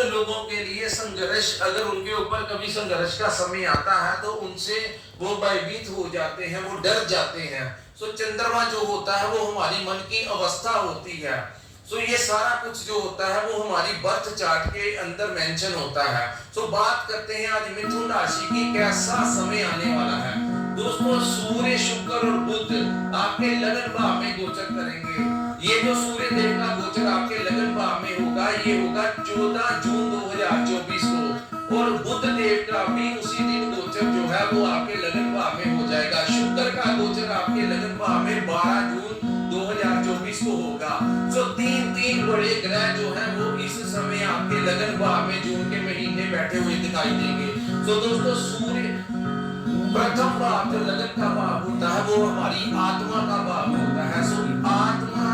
लोगों के लिए संघर्ष, अगर उनके ऊपर कभी संघर्ष का समय आता है तो उनसे वो भयभीत हो जाते हैं, वो डर जाते हैं। सो चंद्रमा जो होता है वो हमारी मन की अवस्था होती है। सो ये सारा कुछ जो होता है वो हमारी बर्थ चार्ट के अंदर मेंशन होता है। सो बात करते हैं आज मिथुन राशि की कैसा समय आने वाला है। दोस्तों, सूर्य, शुक्र और बुध आपके लगन भाव में गोचर करेंगे। ये जो सूर्य देव का गोचर आपके लगन भाव में होगा, ये होगा 14 जून 2024 को, और बुध देव का भी उसी दिन गोचर जो है वो आपके लगन भाव में हो जाएगा। शुक्र का गोचर आपके लगन भाव में 12 जून 2024 को होगा। तो तीन बड़े ग्रह जो हैं वो इस समय आपके लगन भाव में जून के महीने बैठे हुए दिखाई देंगे। तो दोस्तों, सूर्य प्रथम भाव जो लगन का भाव होता है वो हमारी आत्मा का भाव होता है। सो आत्मा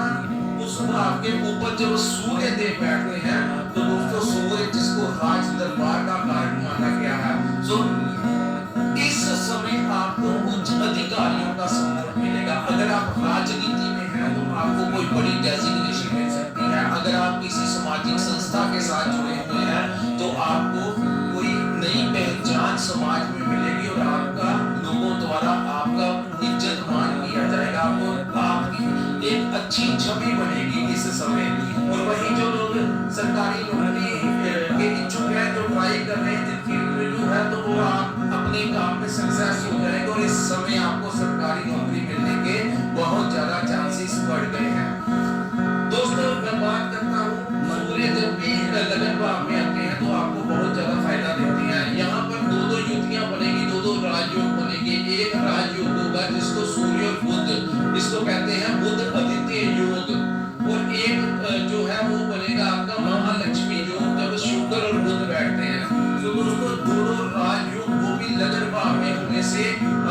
उस भाव के ऊपर जब सूर्य देव बैठते हैं तो दोस्तों, सूर्य जिसको राज दरबार का कारक माना गया है, सो इस समय आपको उच्च अधिकारियों का सम्मान मिलेगा। अगर आप राजनीति में हैं तो आपको कोई बड़ी डेजिग्नेशन मिल सकती है। अगर आप किसी सामाजिक संस्था के साथ जुड़े हुए हैं तो आपको कोई नई पहचान समाज में मिलेगी और आपका लोगों द्वारा आपका इज्जत मान किया जाएगा। आपको आपकी एक अच्छी छवि बनेगी इस समय। और वहीं जो लोग सरकारी नौकरी के इच्छुक हैं, जो ट्राई कर रहे हैं, जिनकी इंटरव्यू है, तो वो आप अपने काम में सक्सेस हो जाएंगे और इस समय आपको सरकारी नौकरी मिलने के बहुत ज्यादा चांसेस बढ़ गए हैं। दोस्तों, मैं बात करता हूँ, सूर्य जब भी लगन भाव में आते हैं तो आपको बहुत ज्यादा फायदा देती है। यहाँ पर दो युतियां बनेगी, दो राजयोग बनेंगे। एक राजयोग होगा जिसको सूर्य और बुध, इसको कहते हैं बुध आदित्य योग, और एक जो है वो बनेगा आपका महालक्ष्मी योग, जब शुक्र और बुध बैठते हैं। तो दोस्तों, दोनों राजयोग वो भी लगन भाव में होने से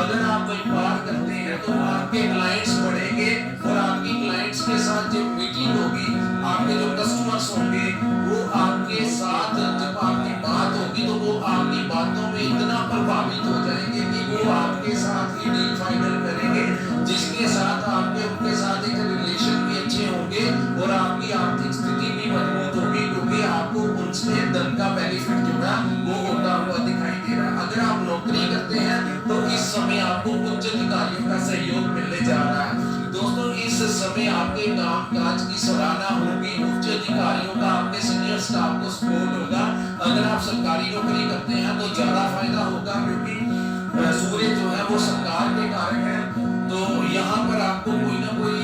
अगर आप व्यापार करते हैं तो आपके क्लाइंट्स बढ़ेंगे और आपकी क्लाइंट्स के साथ जब मीटिंग होगी, आपके जो कस्टमर्स होंगे वो आपके साथ जब आपकी बात होगी तो वो आपकी बातों में इतना प्रभावित हो जाएंगे कि वो आपके साथ ही डील फाइनल करेंगे, जिसके साथ आपके उनके साथ एक रिलेशन भी अच्छे होंगे और आपकी आर्थिक स्थिति भी मजबूत होगी, क्योंकि आपको उनसे धन का बेनिफिट जो है वो होता हुआ दिखाई दे रहा है। अगर आप नौकरी करते हैं तो इस समय आपको उच्च अधिकारियों का सहयोग मिलने जा रहा है। दोस्तों, इस समय आपके काम काज की सराहना होगी, उच्च अधिकारियों का आपके सीनियर स्टाफ को सपोर्ट होगा। अगर आप सरकारी नौकरी करते हैं तो ज्यादा फायदा होगा, क्योंकि सूर्य जो है वो सरकार के कारक है। तो यहाँ पर आपको कोई ना कोई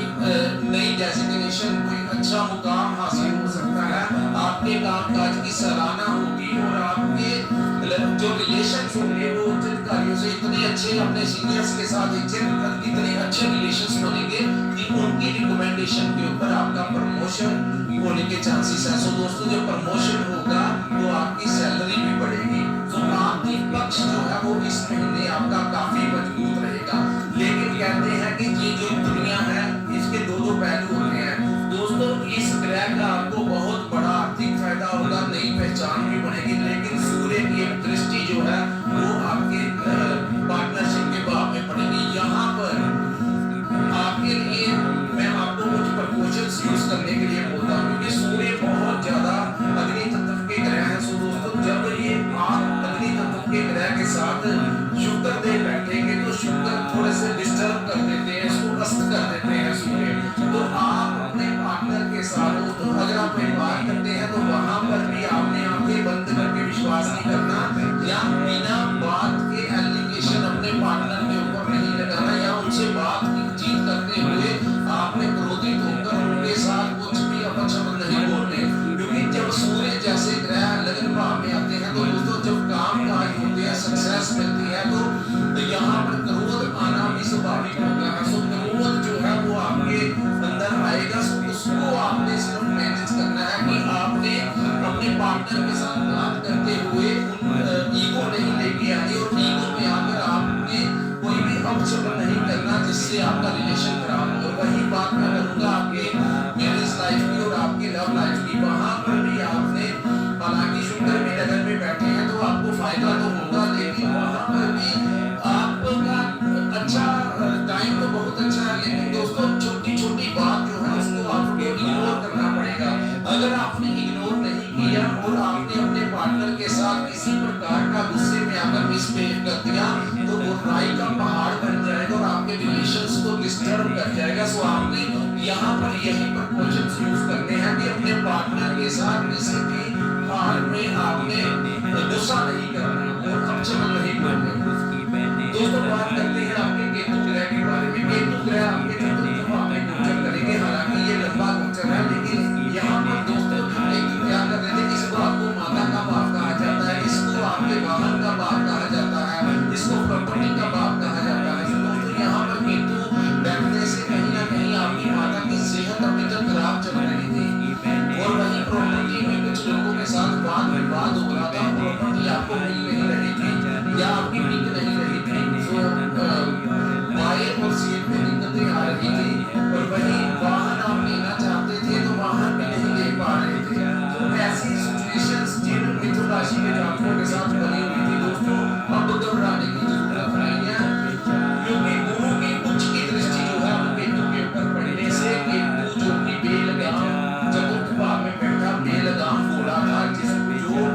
नई डेजिग्नेशन, कोई अच्छा मुकाम हासिल हो सकता है। आपके काम काज की सराहना होगी और आपके जो रिलेशंस होंगे वो उच्च अधिकारियों से इतने अच्छे, अपने सीनियर्स के साथ इतने अच्छे रिलेशंस बनेंगे कि उनकी रिकमेंडेशन के ऊपर आपका प्रमोशन होने के चांसेस हैं। सो दोस्तों, जब प्रमोशन होगा तो आपकी सैलरी भी बढ़ेगी। सो आर्थिक पक्ष जो है वो इस महीने आपका काफी मजबूत रहेगा। लेकिन कहते हैं कि ये जो दुनिया है इसके दो पहलू होते हैं। दोस्तों, इस ग्रह का आपको बहुत बड़ा आर्थिक फायदा होगा, नई पहचान भी बनेगी, लेकिन सूर्य की एक दृष्टि जो है वो आपके पार्टनरशिप के भाव में पड़ेगी। यहाँ पर आपके लिए मैं आपको कुछ प्रपोजल्स यूज करने के लिए बोलता हूँ, क्योंकि सूर्य बहुत ज्यादा अग्नि तत्व के ग्रह हैं। सो दोस्तों, जब ये आप अग्नि तत्व के ग्रह के साथ शुक्र देव बैठेंगे तो शुक्र थोड़े से डिस्टर्ब कर देते हैं, इसको अस्त कर देते हैं सूर्य। तो आप अपने पार्टनर के साथ, तो अगर आप व्यापार करते हैं तो वहां पर भी आपने आंखें बंद करके विश्वास नहीं करना, या बिना बात के एलिगेशन अपने पार्टनर के ऊपर नहीं लगाना, या उनसे बातचीत करते हुए आपने क्रोधित होकर उनके साथ कुछ भी अपशब्द नहीं बोलने, क्योंकि जब सूर्य जैसे ग्रह लगन भाव में आते हैं तो दोस्तों, जब काम काज होते हैं, सक्सेस मिलती है, तो यहाँ पर क्रोध आना भी स्वाभाविक होता है। सो क्रोध जो है वो आपके अंदर आएगा। सो उसको आपने सिर्फ मैनेज करना है कि आपने अपने पार्टनर के साथ बात करते हुए ईगो नहीं लेके आनी, और ईगो में आकर आपने कोई भी अपशब्द नहीं करना जिससे आपका रिलेशन खराब हो। वही बात मैं करूंगा आपके मैरिज लाइफ की और आपकी लव लाइफ की। वहां पर भी आपने, हालांकि शुक्र भी लगन में बैठे हैं तो आपको फायदा तो होगा, लेकिन वहां पर भी आपका अच्छा टाइम तो बहुत अच्छा है, लेकिन दोस्तों छोटी छोटी बात जो है उसको आपको इग्नोर करना पड़ेगा। अगर आपने इग्नोर नहीं किया और आप आपने अपने पार्टनर के साथ किसी प्रकार का गुस्से में आकर मिसबिहेव कर दिया तो बुराई का पहाड़ बन जाएगा और आपके रिलेशंस को डिस्टर्ब कर जाएगा। सो आपने यहाँ पर यही प्रपोजल्स यूज करने हैं कि अपने पार्टनर के साथ किसी भी हाल में आपने गुस्सा नहीं करना और अपशब्द नहीं बोलने। दोस्तों बात करते हैं आपके केतु ग्रह के बारे में। केतु ग्रह आपके चतुर्थ भाव में गोचर करेंगे, हालांकि ये लंबा गोचर है, लेकिन यहाँ पर दोस्तों क्या कर रहे थे, इसको आपको माता का भाव कहा जाता है, इसको आपके वाहन का भाव कहा जाता है, इसको प्रॉपर्टी का भाव कहा जाता है। दोस्तों यहाँ पर केतु बैठने से कहीं ना कहीं आपकी माता की सेहत अभी तक खराब चल रही थी और वही प्रॉपर्टी में कुछ लोगों के साथ वाद विवाद हो रहा था, प्रॉपर्टी आपको मिल नहीं रही थी या आपकी बिक नहीं रही थी। वायर और सीट में दिक्कतें आ रही थी और वही वाहन आप लेना चाहते थे तो वाहन भी नहीं ले पा रहे थे। तो ऐसी सिचुएशंस जिन मिथुन राशि के जातकों के साथ बनी हुई थी दोस्तों, अब घबराने की जरूरत नहीं है, क्योंकि गुरु की उच्च की दृष्टि जो है वो केतु के ऊपर पड़ने से केतु जो कि बेलगाम चतुर्थ भाव में बैठा बेलगाम घोड़ा था, जिसको जो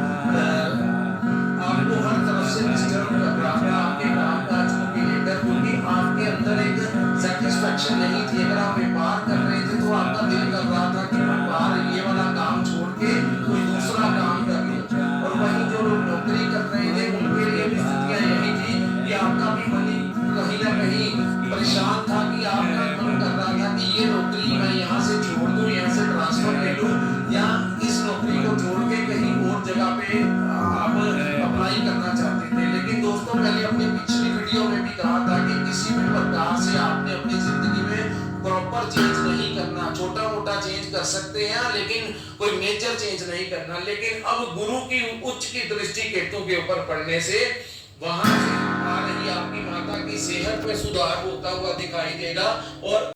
आपको हर तरफ से डिस्टर्ब कर रहा था आपके कामकाज को लेकर, क्योंकि आपके अंदर एक सेटिस्फैक्शन नहीं थी। अगर आप व्यापार कर रहे थे तो आपका दिल कर रहा था कि व्यापार ये वाला काम छोड़ के कोई दूसरा काम कर लो, और वहीं जो लोग नौकरी कर रहे थे उनके लिए भी स्थितियां यही थी कि आपका भी मन कहीं ना कहीं परेशान था कि आपका मन कर रहा था कि ये नौकरी मैं यहाँ से छोड़ दूं, यहाँ से ट्रांसफर ले लूं, या इस नौकरी को छोड़ के कहीं और जगह पे आप अप्लाई करना चाहते थे। लेकिन दोस्तों मैंने अपनी पिछली वीडियो में भी कहा था कि किसी भी प्रकार से आपने अपनी जिंदगी में प्रॉपर चेंज नहीं करना, छोटा मोटा चेंज कर सकते हैं लेकिन कोई मेजर चेंज नहीं करना। लेकिन अब गुरु की उच्च की दृष्टि केतु के ऊपर पड़ने से वहां से आ रही आपकी माता की सेहत में सुधार होता हुआ दिखाई देगा और